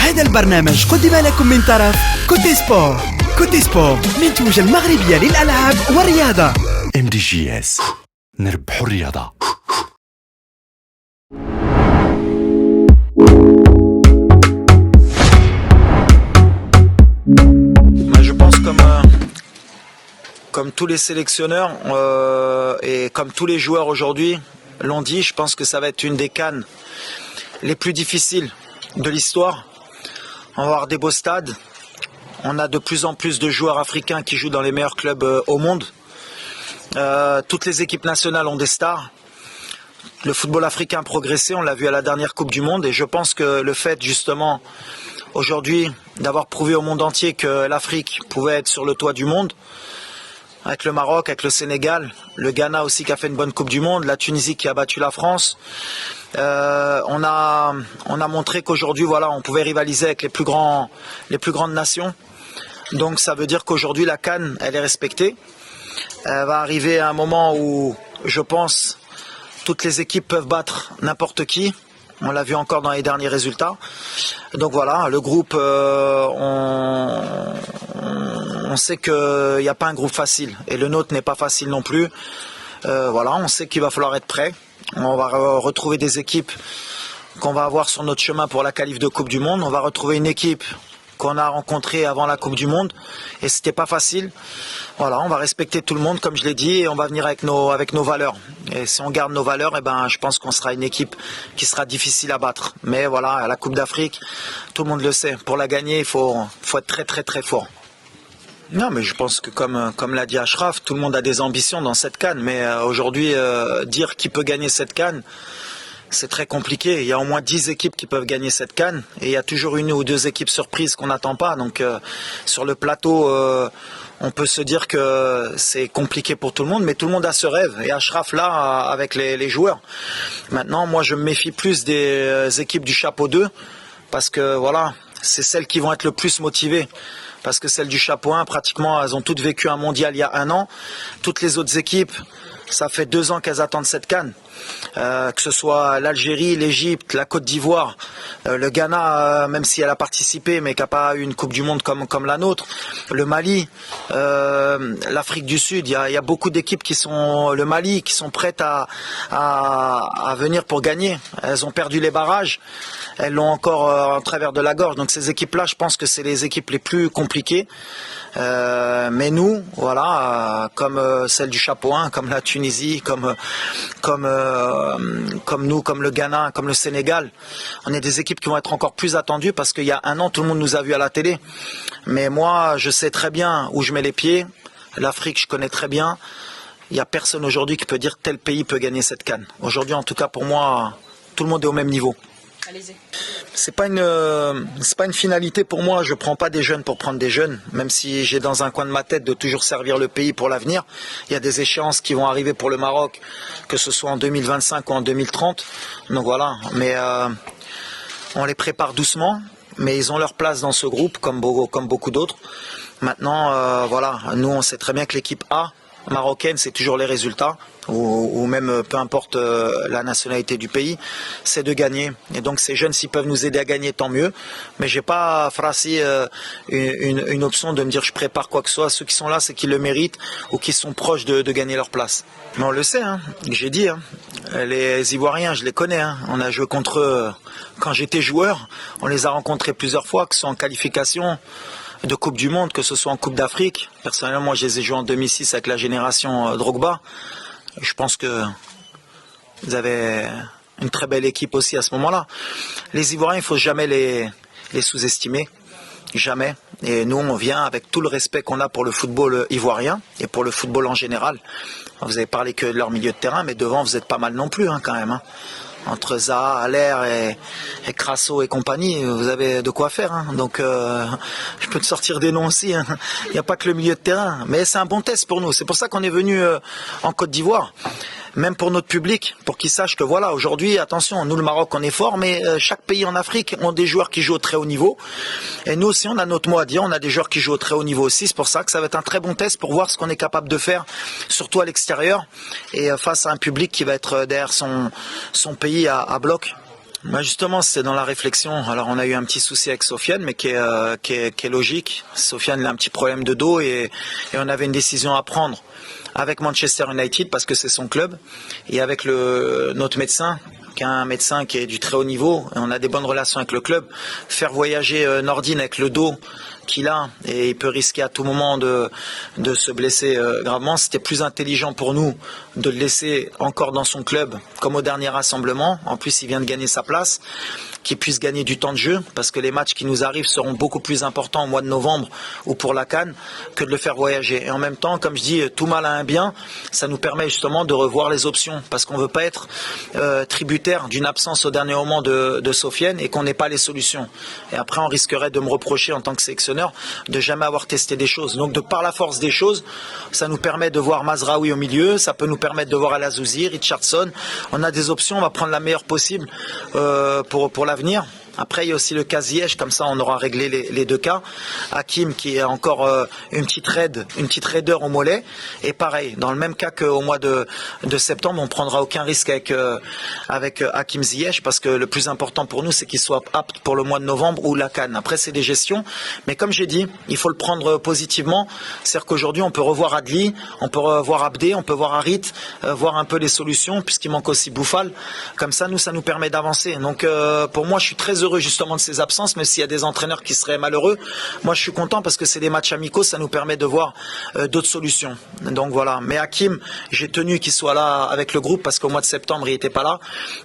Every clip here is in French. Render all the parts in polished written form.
هذا البرنامج قدم لكم من طرف كوتي سبور. كوتي سبور منتوجة المغربية للألعاب والرياضة. MDJS نربح الرياضة. Je pense comme tous les sélectionneurs et comme tous les joueurs aujourd'hui l'ont dit, je pense que ça va être une des CAN les plus difficiles de l'histoire. On va avoir des beaux stades. On a de plus en plus de joueurs africains qui jouent dans les meilleurs clubs au monde. Toutes les équipes nationales ont des stars. Le football africain a progressé, on l'a vu à la dernière Coupe du Monde. Et je pense que le fait justement aujourd'hui d'avoir prouvé au monde entier que l'Afrique pouvait être sur le toit du monde, avec le Maroc, avec le Sénégal, le Ghana aussi qui a fait une bonne Coupe du Monde, la Tunisie qui a battu la France. On a montré qu'aujourd'hui, voilà, on pouvait rivaliser avec les plus grandes nations. Donc ça veut dire qu'aujourd'hui la CAN, elle est respectée. Elle va arriver à un moment où, je pense, toutes les équipes peuvent battre n'importe qui. On l'a vu encore dans les derniers résultats. Donc voilà, le groupe, on sait qu'il n'y a pas un groupe facile. Et le nôtre n'est pas facile non plus. Voilà, on sait qu'il va falloir être prêt. On va retrouver des équipes qu'on va avoir sur notre chemin pour la qualif de Coupe du Monde. On va retrouver une équipe qu'on a rencontrée avant la Coupe du Monde. Et c'était pas facile. Voilà, on va respecter tout le monde, comme je l'ai dit, et on va venir avec nos valeurs. Et si on garde nos valeurs, eh ben, je pense qu'on sera une équipe qui sera difficile à battre. Mais voilà, à la Coupe d'Afrique, tout le monde le sait. Pour la gagner, il faut être très très très fort. Non, mais je pense que comme l'a dit Achraf, tout le monde a des ambitions dans cette CAN. Mais aujourd'hui, dire qui peut gagner cette CAN, c'est très compliqué. Il y a au moins 10 équipes qui peuvent gagner cette CAN. Et il y a toujours une ou deux équipes surprises qu'on n'attend pas. Donc sur le plateau, on peut se dire que c'est compliqué pour tout le monde. Mais tout le monde a ce rêve. Et Achraf là, avec les joueurs. Maintenant, moi, je me méfie plus des équipes du chapeau 2. Parce que voilà, c'est celles qui vont être le plus motivées. Parce que celles du chapeau 1, pratiquement, elles ont toutes vécu un mondial il y a 1 an. Toutes les autres équipes, ça fait 2 ans qu'elles attendent cette CAN. Que ce soit l'Algérie, l'Égypte, la Côte d'Ivoire, le Ghana, même si elle a participé, mais qui n'a pas eu une Coupe du Monde comme la nôtre, le Mali, l'Afrique du Sud, il y a beaucoup d'équipes le Mali, qui sont prêtes à venir pour gagner. Elles ont perdu les barrages, elles l'ont encore en travers de la gorge. Donc ces équipes-là, je pense que c'est les équipes les plus compliquées. Mais nous, voilà, comme celle du chapeau 1, comme la Tunisie, comme nous, comme le Ghana, comme le Sénégal, on est des équipes qui vont être encore plus attendues parce qu'il y a 1 an, tout le monde nous a vus à la télé. Mais moi, je sais très bien où je mets les pieds. L'Afrique, je connais très bien. Il n'y a personne aujourd'hui qui peut dire tel pays peut gagner cette CAN. Aujourd'hui, en tout cas, pour moi, tout le monde est au même niveau. Allez-y. C'est pas une finalité pour moi. Je prends pas des jeunes pour prendre des jeunes, même si j'ai dans un coin de ma tête de toujours servir le pays pour l'avenir. Il y a des échéances qui vont arriver pour le Maroc, que ce soit en 2025 ou en 2030. Donc voilà, mais on les prépare doucement, mais ils ont leur place dans ce groupe, comme beaucoup d'autres. Maintenant, voilà, nous on sait très bien que l'équipe A marocaine, c'est toujours les résultats, ou même peu importe la nationalité du pays, c'est de gagner. Et donc ces jeunes, s'ils peuvent nous aider à gagner, tant mieux. Mais j'ai pas phrasé une option de me dire je prépare quoi que ce soit. Ceux qui sont là, c'est qu'ils le méritent ou qui sont proches de gagner leur place. Mais on le sait, hein, j'ai dit, hein, les Ivoiriens, je les connais. Hein, on a joué contre eux quand j'étais joueur. On les a rencontrés plusieurs fois, que ce soit en qualification de Coupe du Monde, que ce soit en Coupe d'Afrique. Personnellement, moi, je les ai joués en 2006 avec la génération Drogba. Je pense que vous avez une très belle équipe aussi à ce moment-là. Les Ivoiriens, il ne faut jamais les sous-estimer. Jamais. Et nous, on vient avec tout le respect qu'on a pour le football ivoirien et pour le football en général. Vous avez parlé que de leur milieu de terrain, mais devant, vous êtes pas mal non plus, hein, quand même. Hein. Entre Zaha, Haller et Crasso et compagnie, vous avez de quoi faire. Hein. Donc, je peux te sortir des noms aussi. Hein. Il n'y a pas que le milieu de terrain. Mais c'est un bon test pour nous. C'est pour ça qu'on est venu en Côte d'Ivoire. Même pour notre public, pour qu'ils sachent que voilà, aujourd'hui, attention, nous le Maroc, on est fort, mais chaque pays en Afrique ont des joueurs qui jouent au très haut niveau. Et nous aussi, on a notre mot à dire, on a des joueurs qui jouent au très haut niveau aussi. C'est pour ça que ça va être un très bon test pour voir ce qu'on est capable de faire, surtout à l'extérieur, et face à un public qui va être derrière son pays à bloc. Justement, c'est dans la réflexion. Alors, on a eu un petit souci avec Sofiane, mais qui est logique. Sofiane a un petit problème de dos et on avait une décision à prendre avec Manchester United parce que c'est son club et avec notre médecin, qui est un médecin qui est du très haut niveau. Et on a des bonnes relations avec le club. Faire voyager Nordin avec le dos qu'il a et il peut risquer à tout moment de se blesser gravement. C'était plus intelligent pour nous de le laisser encore dans son club comme au dernier rassemblement. En plus, il vient de gagner sa place, qu'il puisse gagner du temps de jeu parce que les matchs qui nous arrivent seront beaucoup plus importants au mois de novembre ou pour la CAN que de le faire voyager. Et en même temps, comme je dis, tout mal a un bien, ça nous permet justement de revoir les options parce qu'on ne veut pas être tributaire d'une absence au dernier moment de Sofiane et qu'on n'ait pas les solutions. Et après, on risquerait de me reprocher en tant que sélectionneur de jamais avoir testé des choses. Donc de par la force des choses, ça nous permet de voir Mazraoui au milieu, ça peut nous permettre de voir Al Azouzi, Richardson. On a des options, on va prendre la meilleure possible pour l'avenir. Après, il y a aussi le cas Ziyech, comme ça on aura réglé les deux cas. Hakim qui est encore une petite raideur au mollet. Et pareil, dans le même cas qu'au mois de septembre, on ne prendra aucun risque avec Hakim Ziyech parce que le plus important pour nous, c'est qu'il soit apte pour le mois de novembre ou la CAN. Après, c'est des gestions. Mais comme j'ai dit, il faut le prendre positivement. C'est-à-dire qu'aujourd'hui, on peut revoir Adli, on peut revoir Abdé, on peut voir Harit, voir un peu les solutions, puisqu'il manque aussi Bouffal. Comme ça, ça nous permet d'avancer. Donc, pour moi, je suis très heureux justement de ces absences, mais s'il y a des entraîneurs qui seraient malheureux, moi je suis content parce que c'est des matchs amicaux, ça nous permet de voir d'autres solutions. Donc voilà, mais Hakim, j'ai tenu qu'il soit là avec le groupe parce qu'au mois de septembre il n'était pas là,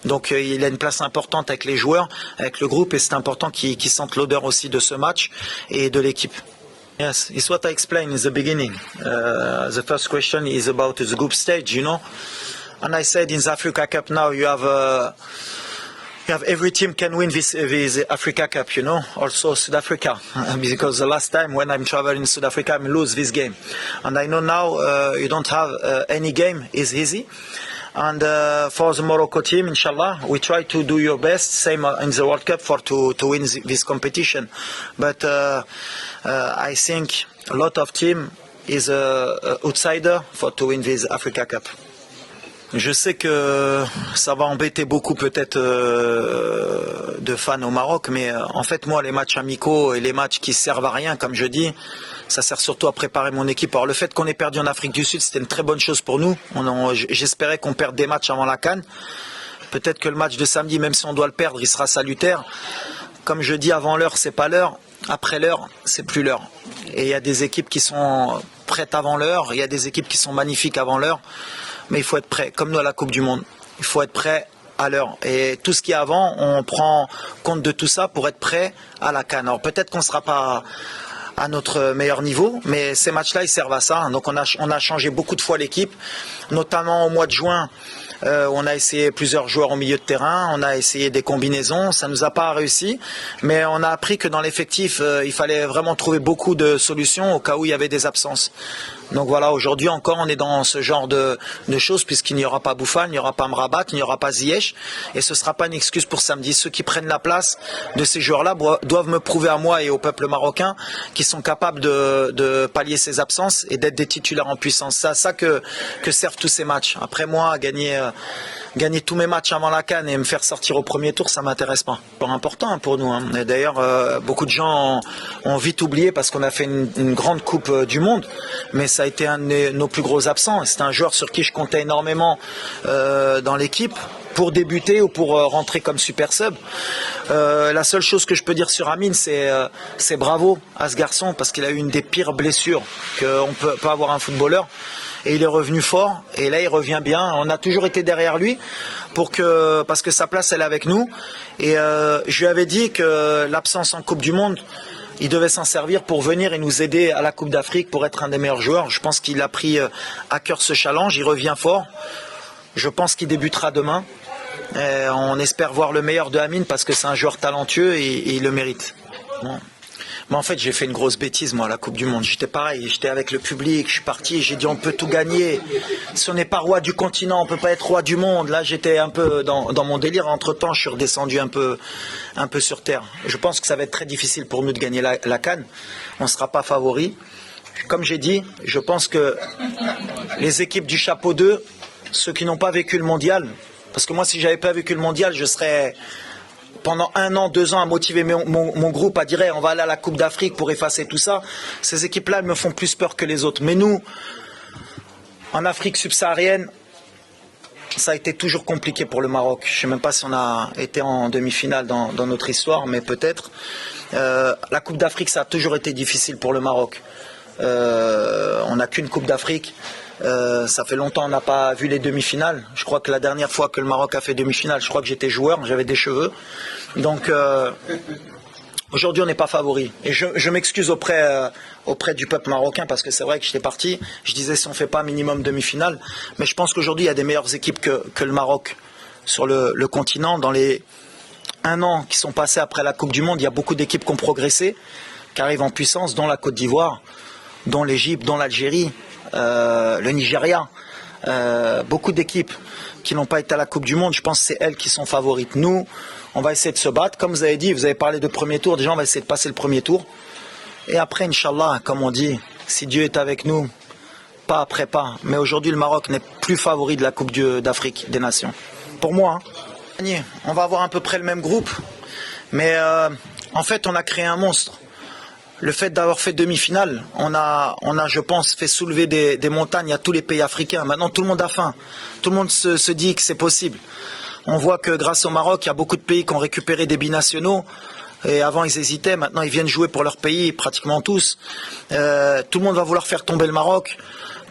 donc il a une place importante avec les joueurs, avec le groupe, et c'est important qu'il sente l'odeur aussi de ce match et de l'équipe. Yes, it's what I explained in the beginning. The first question is about the group stage, you know, and I said in the Africa Cup now you have every team can win this Africa Cup, you know, also South Africa, because the last time when I'm traveling in South Africa, I lose this game. And I know now you don't have any game is easy. And for the Morocco team, inshallah, we try to do your best, same in the World Cup, to win this competition. But I think a lot of team is a outsider to win this Africa Cup. Je sais que ça va embêter beaucoup peut-être de fans au Maroc, mais en fait moi les matchs amicaux et les matchs qui servent à rien, comme je dis, ça sert surtout à préparer mon équipe. Alors le fait qu'on ait perdu en Afrique du Sud, c'était une très bonne chose pour nous. J'espérais qu'on perde des matchs avant la CAN. Peut-être que le match de samedi, même si on doit le perdre, il sera salutaire. Comme je dis, avant l'heure, c'est pas l'heure. Après l'heure, c'est plus l'heure. Et il y a des équipes qui sont prêtes avant l'heure, il y a des équipes qui sont magnifiques avant l'heure. Mais il faut être prêt, comme nous à la Coupe du Monde. Il faut être prêt à l'heure. Et tout ce qui est avant, on prend compte de tout ça pour être prêt à la CAN. Alors peut-être qu'on ne sera pas à notre meilleur niveau, mais ces matchs-là, ils servent à ça. Donc on a changé beaucoup de fois l'équipe, notamment au mois de juin. On a essayé plusieurs joueurs au milieu de terrain, on a essayé des combinaisons, ça ne nous a pas réussi, mais on a appris que dans l'effectif, il fallait vraiment trouver beaucoup de solutions au cas où il y avait des absences. Donc voilà, aujourd'hui encore, on est dans ce genre de choses, puisqu'il n'y aura pas Bouffal, il n'y aura pas Mrabat, il n'y aura pas Ziyech, et ce ne sera pas une excuse pour samedi. Ceux qui prennent la place de ces joueurs-là doivent me prouver à moi et au peuple marocain qu'ils sont capables de pallier ces absences et d'être des titulaires en puissance. C'est à ça que servent tous ces matchs. Après moi, gagner tous mes matchs avant la CAN et me faire sortir au premier tour, ça m'intéresse pas. C'est important pour nous. Hein. Et d'ailleurs, beaucoup de gens ont vite oublié parce qu'on a fait une grande Coupe du Monde, mais ça a été un de nos plus gros absents. C'est un joueur sur qui je comptais énormément dans l'équipe pour débuter ou pour rentrer comme super sub. La seule chose que je peux dire sur Amine, c'est bravo à ce garçon parce qu'il a eu une des pires blessures qu'on peut avoir un footballeur. Et il est revenu fort, et là il revient bien. On a toujours été derrière lui parce que sa place elle est avec nous. Et je lui avais dit que l'absence en Coupe du Monde, il devait s'en servir pour venir et nous aider à la Coupe d'Afrique pour être un des meilleurs joueurs. Je pense qu'il a pris à cœur ce challenge, il revient fort. Je pense qu'il débutera demain. Et on espère voir le meilleur de Amine parce que c'est un joueur talentueux et il le mérite. Bon. Mais en fait, j'ai fait une grosse bêtise, moi, à la Coupe du Monde. J'étais pareil, j'étais avec le public, je suis parti, j'ai dit on peut tout gagner. Si on n'est pas roi du continent, on peut pas être roi du monde. Là, j'étais un peu dans mon délire. Entre-temps, je suis redescendu un peu sur terre. Je pense que ça va être très difficile pour nous de gagner la CAN. On ne sera pas favori. Comme j'ai dit, je pense que les équipes du chapeau 2, ceux qui n'ont pas vécu le mondial, parce que moi, si j'avais pas vécu le mondial, je serais pendant 1 an, 2 ans à motiver mon groupe à dire hey, on va aller à la Coupe d'Afrique pour effacer tout ça. Ces équipes-là, elles me font plus peur que les autres. Mais nous, en Afrique subsaharienne, ça a été toujours compliqué pour le Maroc. Je ne sais même pas si on a été en demi-finale dans notre histoire, mais peut-être. La Coupe d'Afrique, ça a toujours été difficile pour le Maroc. On n'a qu'une Coupe d'Afrique. Ça fait longtemps qu'on n'a pas vu les demi-finales. Je crois que la dernière fois que le Maroc a fait demi-finale, je crois que j'étais joueur, j'avais des cheveux. Donc aujourd'hui, on n'est pas favori. Et je m'excuse auprès du peuple marocain parce que c'est vrai que j'étais parti. Je disais si on ne fait pas minimum demi-finale. Mais je pense qu'aujourd'hui, il y a des meilleures équipes que le Maroc sur le continent. Dans les 1 an qui sont passés après la Coupe du Monde, il y a beaucoup d'équipes qui ont progressé, qui arrivent en puissance, dont la Côte d'Ivoire, dont l'Égypte, dont l'Algérie, le Nigeria. Beaucoup d'équipes qui n'ont pas été à la Coupe du Monde. Je pense que c'est elles qui sont favorites. Nous, on va essayer de se battre. Comme vous avez dit, vous avez parlé de premier tour. Déjà, on va essayer de passer le premier tour. Et après, Inch'Allah, comme on dit, si Dieu est avec nous, pas après pas. Mais aujourd'hui, le Maroc n'est plus favori de la Coupe d'Afrique des Nations. Pour moi, on va avoir à peu près le même groupe. Mais en fait, on a créé un monstre. Le fait d'avoir fait demi-finale, on a, je pense, fait soulever des montagnes à tous les pays africains. Maintenant, tout le monde a faim. Tout le monde se dit que c'est possible. On voit que grâce au Maroc, il y a beaucoup de pays qui ont récupéré des binationaux. Et avant, ils hésitaient. Maintenant, ils viennent jouer pour leur pays, pratiquement tous. Tout le monde va vouloir faire tomber le Maroc.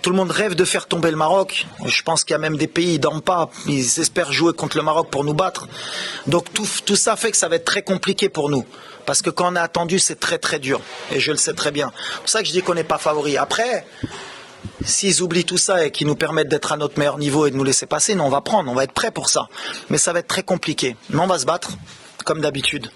Tout le monde rêve de faire tomber le Maroc. Je pense qu'il y a même des pays, ils ne dorment pas. Ils espèrent jouer contre le Maroc pour nous battre. Donc tout ça fait que ça va être très compliqué pour nous. Parce que quand on a attendu, c'est très très dur. Et je le sais très bien. C'est pour ça que je dis qu'on n'est pas favori. Après, s'ils oublient tout ça et qu'ils nous permettent d'être à notre meilleur niveau et de nous laisser passer, nous on va prendre, on va être prêts pour ça. Mais ça va être très compliqué. Mais on va se battre, comme d'habitude.